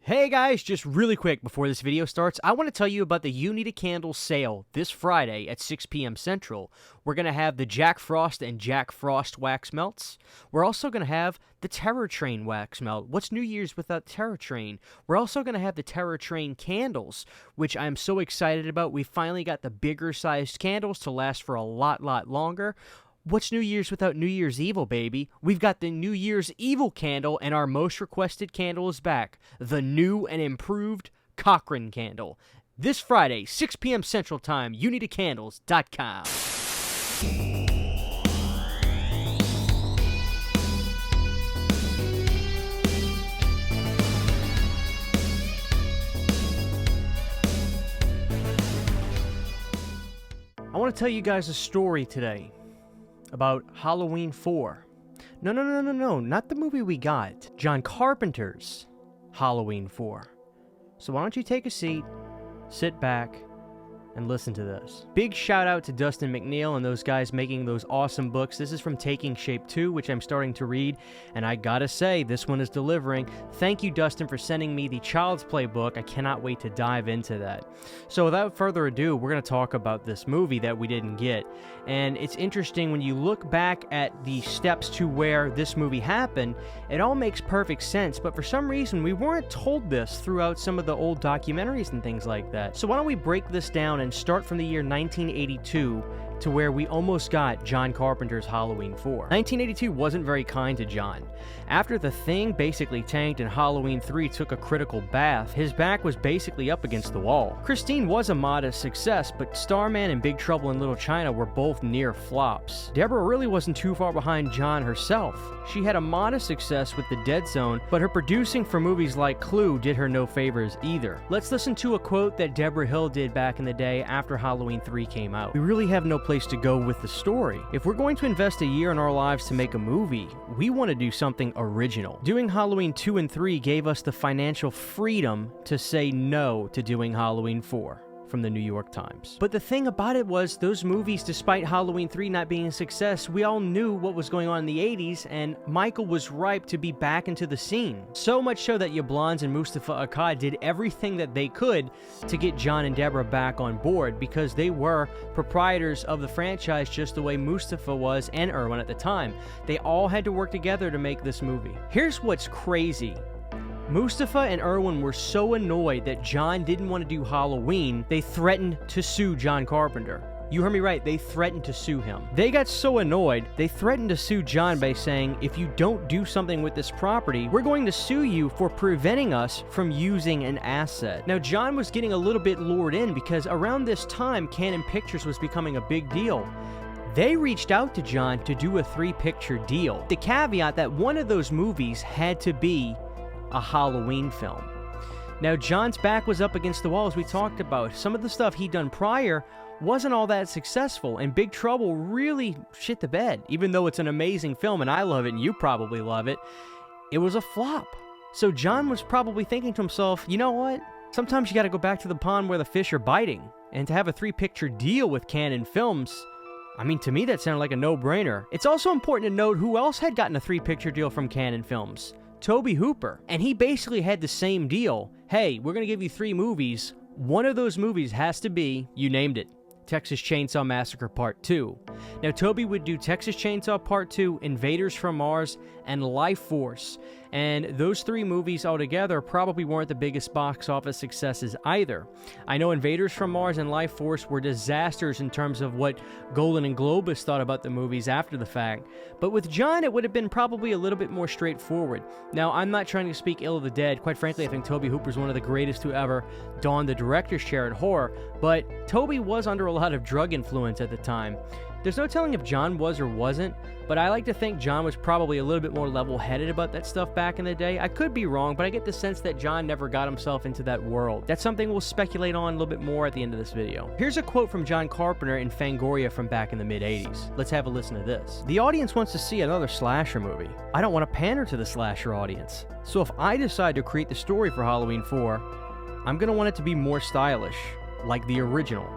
Hey guys, just really quick before this video starts, I want to tell you about the You Need a Candle sale this Friday at 6 p.m. Central. We're going to have the Jack Frost and Jack Frost wax melts. We're also going to have the Terror Train wax melt. What's New Year's without Terror Train? We're also going to have the Terror Train candles, which I'm so excited about. We finally got the bigger sized candles to last for a lot longer. What's New Year's without New Year's Evil, baby? We've got the New Year's Evil candle, and our most requested candle is back. The new and improved Cochrane candle. This Friday, 6 p.m. Central Time, YouNeedACandles.com. I want to tell you guys a story today about Halloween 4. No, not the movie we got. John Carpenter's Halloween 4. So why don't you take a seat, sit back, and listen to this. Big shout out to Dustin McNeil and those guys making those awesome books. This is from Taking Shape 2, which I'm starting to read, and I gotta say, this one is delivering. Thank you, Dustin, for sending me the Child's Play book. I cannot wait to dive into that. So without further ado, we're gonna talk about this movie that we didn't get. And it's interesting when you look back at the steps to where this movie happened, it all makes perfect sense, but for some reason, we weren't told this throughout some of the old documentaries and things like that. So why don't we break this down and start from the year 1982 to where we almost got John Carpenter's Halloween 4. 1982 wasn't very kind to John. After The Thing basically tanked and Halloween 3 took a critical bath, his back was basically up against the wall. Christine was a modest success, but Starman and Big Trouble in Little China were both near flops. Deborah really wasn't too far behind John herself. She had a modest success with The Dead Zone, but her producing for movies like Clue did her no favors either. Let's listen to a quote that Deborah Hill did back in the day after Halloween 3 came out. "We really have no place to go with the story. If we're going to invest a year in our lives to make a movie, we want to do something original. Doing Halloween 2 and 3 gave us the financial freedom to say no to doing Halloween 4. From the New York Times. But the thing about it was, those movies, despite Halloween 3 not being a success, we all knew what was going on in the 80s, and Michael was ripe to be back into the scene. So much so that Yablans and Mustafa Akkad did everything that they could to get John and Deborah back on board, because they were proprietors of the franchise just the way Mustafa was and Irwin at the time. They all had to work together to make this movie. Here's what's crazy. Mustafa and Irwin were so annoyed that John didn't want to do Halloween, they threatened to sue John Carpenter. You heard me right, they threatened to sue him. They got so annoyed, they threatened to sue John by saying, if you don't do something with this property, we're going to sue you for preventing us from using an asset. Now, John was getting a little bit lured in because around this time, Canon Pictures was becoming a big deal. They reached out to John to do a 3-picture deal. The caveat that one of those movies had to be a Halloween film. Now, John's back was up against the wall, as we talked about. Some of the stuff he'd done prior wasn't all that successful, and Big Trouble really shit the bed. Even though it's an amazing film, and I love it, and you probably love it, it was a flop. So John was probably thinking to himself, you know what? Sometimes you gotta go back to the pond where the fish are biting. And to have a 3-picture deal with Canon Films, I mean, to me that sounded like a no-brainer. It's also important to note who else had gotten a 3-picture deal from Canon Films. Toby Hooper. And he basically had the same deal. Hey, we're going to give you 3 movies. One of those movies has to be, you named it, Texas Chainsaw Massacre Part 2. Now, Toby would do Texas Chainsaw Part 2, Invaders from Mars, and Life Force. And those 3 movies altogether probably weren't the biggest box office successes either. I know Invaders from Mars and Life Force were disasters in terms of what Golan and Globus thought about the movies after the fact. But with John, it would have been probably a little bit more straightforward. Now, I'm not trying to speak ill of the dead. Quite frankly, I think Toby Hooper's one of the greatest to ever don the director's chair at horror. But Toby was under a lot of drug influence at the time. There's no telling if John was or wasn't, but I like to think John was probably a little bit more level-headed about that stuff back in the day. I could be wrong, but I get the sense that John never got himself into that world. That's something we'll speculate on a little bit more at the end of this video. Here's a quote from John Carpenter in Fangoria from back in the mid-80s. Let's have a listen to this. "The audience wants to see another slasher movie. I don't want to pander to the slasher audience. So if I decide to create the story for Halloween 4, I'm going to want it to be more stylish, like the original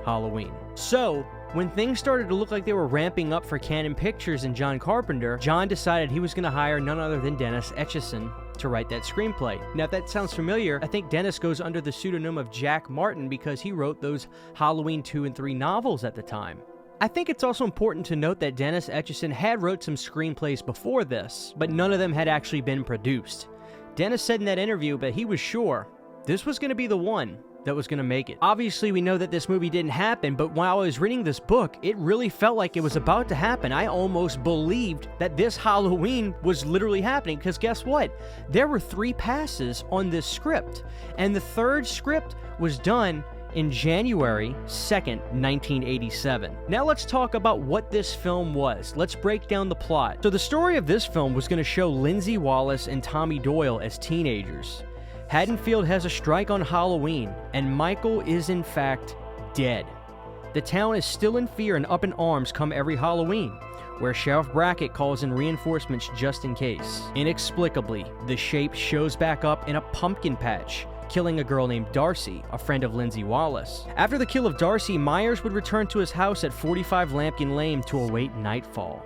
Halloween." So, when things started to look like they were ramping up for Canon Pictures and John Carpenter, John decided he was going to hire none other than Dennis Etchison to write that screenplay. Now, if that sounds familiar, I think Dennis goes under the pseudonym of Jack Martin because he wrote those Halloween 2 and 3 novels at the time. I think it's also important to note that Dennis Etchison had wrote some screenplays before this, but none of them had actually been produced. Dennis said in that interview that he was sure this was going to be the one that was going to make it. Obviously, we know that this movie didn't happen, but while I was reading this book, it really felt like it was about to happen. I almost believed that this Halloween was literally happening, because guess what? There were 3 passes on this script, and the 3rd script was done in January 2nd, 1987. Now let's talk about what this film was. Let's break down the plot. So the story of this film was going to show Lindsay Wallace and Tommy Doyle as teenagers. Haddonfield has a strike on Halloween, and Michael is in fact dead. The town is still in fear and up in arms come every Halloween, where Sheriff Brackett calls in reinforcements just in case. Inexplicably, the shape shows back up in a pumpkin patch, killing a girl named Darcy, a friend of Lindsay Wallace. After the kill of Darcy, Myers would return to his house at 45 Lampkin Lane to await nightfall.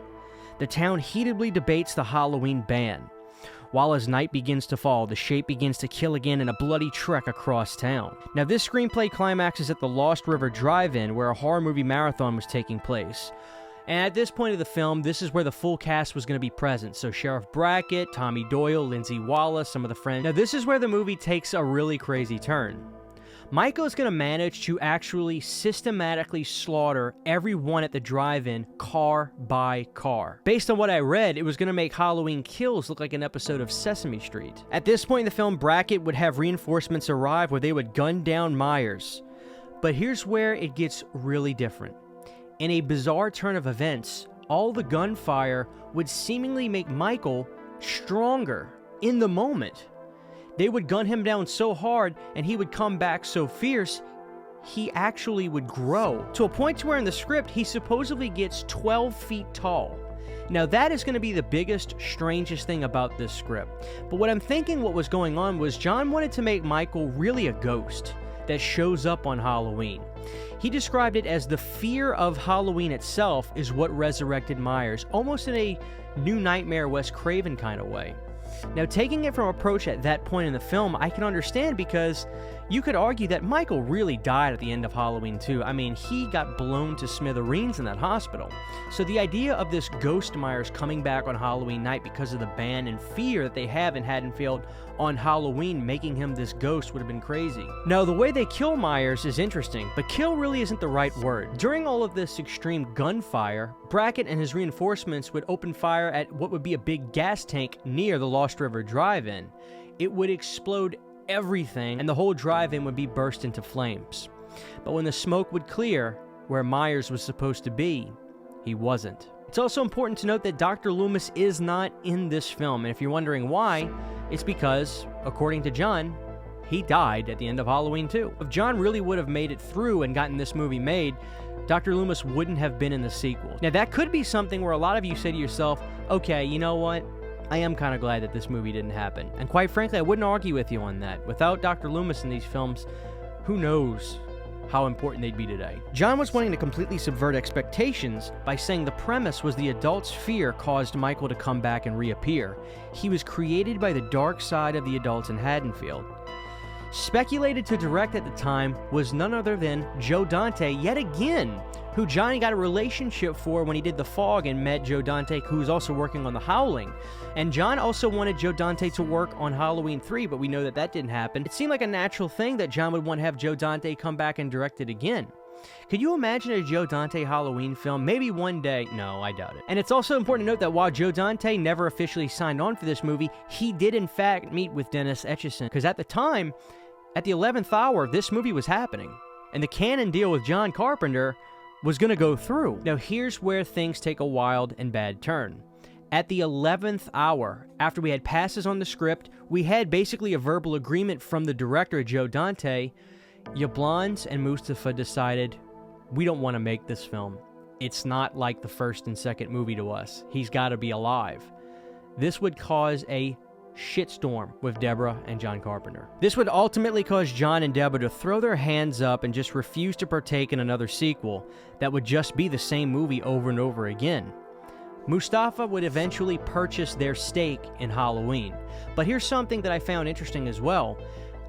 The town heatedly debates the Halloween ban. While as night begins to fall, the shape begins to kill again in a bloody trek across town. Now, this screenplay climaxes at the Lost River Drive-In, where a horror movie marathon was taking place. And at this point of the film, this is where the full cast was going to be present. So Sheriff Brackett, Tommy Doyle, Lindsay Wallace, some of the friends. Now, this is where the movie takes a really crazy turn. Michael is going to manage to actually systematically slaughter everyone at the drive-in, car by car. Based on what I read, it was going to make Halloween Kills look like an episode of Sesame Street. At this point in the film, Brackett would have reinforcements arrive where they would gun down Myers. But here's where it gets really different. In a bizarre turn of events, all the gunfire would seemingly make Michael stronger in the moment. They would gun him down so hard, and he would come back so fierce, he actually would grow. To a point to where in the script, he supposedly gets 12 feet tall. Now that is going to be the biggest, strangest thing about this script. But what I'm thinking what was going on was John wanted to make Michael really a ghost that shows up on Halloween. He described it as the fear of Halloween itself is what resurrected Myers, almost in a New Nightmare Wes Craven kind of way. Now, taking it from approach at that point in the film, I can understand because you could argue that Michael really died at the end of Halloween 2. I mean, he got blown to smithereens in that hospital. So the idea of this ghost Myers coming back on Halloween night because of the ban and fear that they have in Haddonfield on Halloween, making him this ghost would have been crazy. Now, the way they kill Myers is interesting, but kill really isn't the right word. During all of this extreme gunfire, Brackett and his reinforcements would open fire at what would be a big gas tank near the Lost River Drive-In. It would explode everything, and the whole drive-in would be burst into flames. But when the smoke would clear, where Myers was supposed to be, he wasn't. It's also important to note that Dr. Loomis is not in this film, and if you're wondering why, it's because, according to John, he died at the end of Halloween 2. If John really would have made it through and gotten this movie made, Dr. Loomis wouldn't have been in the sequel. Now, that could be something where a lot of you say to yourself, okay, you know what? I am kind of glad that this movie didn't happen. And quite frankly, I wouldn't argue with you on that. Without Dr. Loomis in these films, who knows how important they'd be today. John was wanting to completely subvert expectations by saying the premise was the adult's fear caused Michael to come back and reappear. He was created by the dark side of the adults in Haddonfield. Speculated to direct at the time was none other than Joe Dante, yet again, who Johnny got a relationship for when he did The Fog and met Joe Dante, who was also working on The Howling. And John also wanted Joe Dante to work on Halloween 3, but we know that that didn't happen. It seemed like a natural thing that John would want to have Joe Dante come back and direct it again. Could you imagine a Joe Dante Halloween film? Maybe one day. No, I doubt it. And it's also important to note that while Joe Dante never officially signed on for this movie, he did in fact meet with Dennis Etchison, because at the time, at the 11th hour, this movie was happening. And the canon deal with John Carpenter was going to go through. Now here's where things take a wild and bad turn. At the 11th hour, after we had passes on the script, we had basically a verbal agreement from the director, Joe Dante. Yablans and Mustafa decided, we don't want to make this film. It's not like the first and second movie to us. He's got to be alive. This would cause a shitstorm with Deborah and John Carpenter. This would ultimately cause John and Deborah to throw their hands up and just refuse to partake in another sequel that would just be the same movie over and over again. Mustafa would eventually purchase their stake in Halloween. But here's something that I found interesting as well.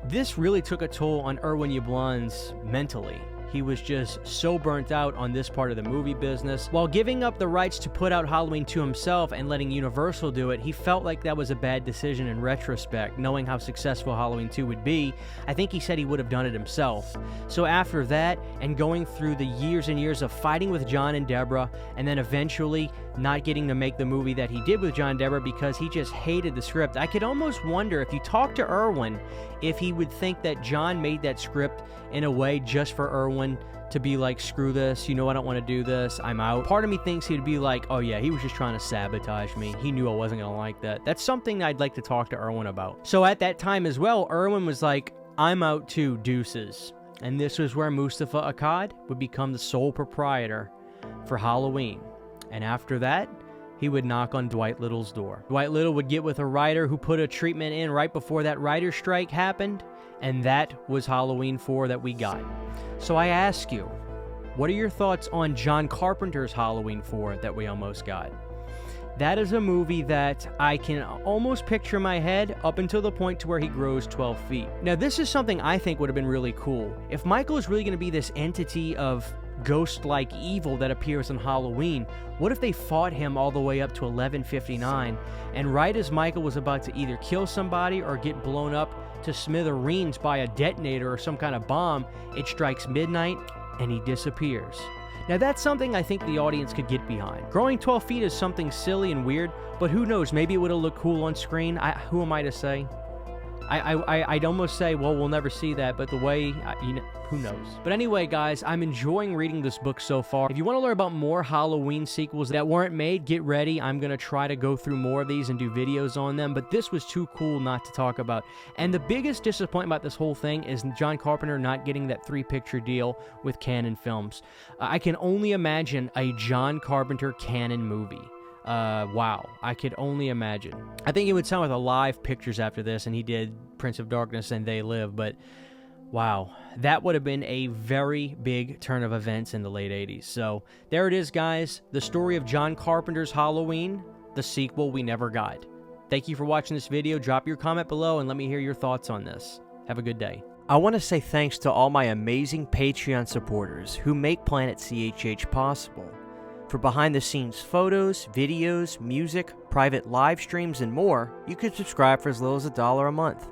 This really took a toll on Irwin Yablans mentally. He was just so burnt out on this part of the movie business. While giving up the rights to put out Halloween 2 himself and letting Universal do it, he felt like that was a bad decision in retrospect. Knowing how successful Halloween 2 would be, I think he said he would have done it himself. So after that, and going through the years and years of fighting with John and Deborah, and then eventually not getting to make the movie that he did with John and Deborah because he just hated the script, I could almost wonder, if you talk to Irwin, if he would think that John made that script in a way just for Irwin to be like, screw this, you know I don't want to do this, I'm out. Part of me thinks he'd be like, oh yeah, he was just trying to sabotage me. He knew I wasn't going to like that. That's something I'd like to talk to Irwin about. So at that time as well, Irwin was like, I'm out too, deuces. And this was where Mustafa Akkad would become the sole proprietor for Halloween. And after that, he would knock on Dwight Little's door. Dwight Little would get with a writer who put a treatment in right before that writer's strike happened, and that was Halloween 4 that we got. So I ask you, what are your thoughts on John Carpenter's Halloween 4 that we almost got? That is a movie that I can almost picture in my head up until the point to where he grows 12 feet. Now, this is something I think would have been really cool. If Michael is really going to be this entity of ghost-like evil that appears on Halloween, what if they fought him all the way up to 11:59, and right as Michael was about to either kill somebody or get blown up to smithereens by a detonator or some kind of bomb, it strikes midnight and he disappears. Now that's something I think the audience could get behind. Growing 12 feet is something silly and weird, but who knows, maybe it would have looked cool on screen. Who am I to say? I'd almost say, well, we'll never see that, but the way, who knows? But anyway, guys, I'm enjoying reading this book so far. If you want to learn about more Halloween sequels that weren't made, get ready. I'm going to try to go through more of these and do videos on them, but this was too cool not to talk about. And the biggest disappointment about this whole thing is John Carpenter not getting that 3-picture deal with Canon Films. I can only imagine a John Carpenter Canon movie. Wow, I could only imagine. I think he would sound with a live pictures after this, and he did Prince of Darkness and They Live, but wow, that would have been a very big turn of events in the late 80s. So there it is, guys, the story of John Carpenter's Halloween, the sequel we never got. Thank you for watching this video. Drop your comment below and let me hear your thoughts on this. Have a good day. I want to say thanks to all my amazing Patreon supporters who make Planet CHH possible. For behind-the-scenes photos, videos, music, private live streams, and more, you can subscribe for as little as $1 a month.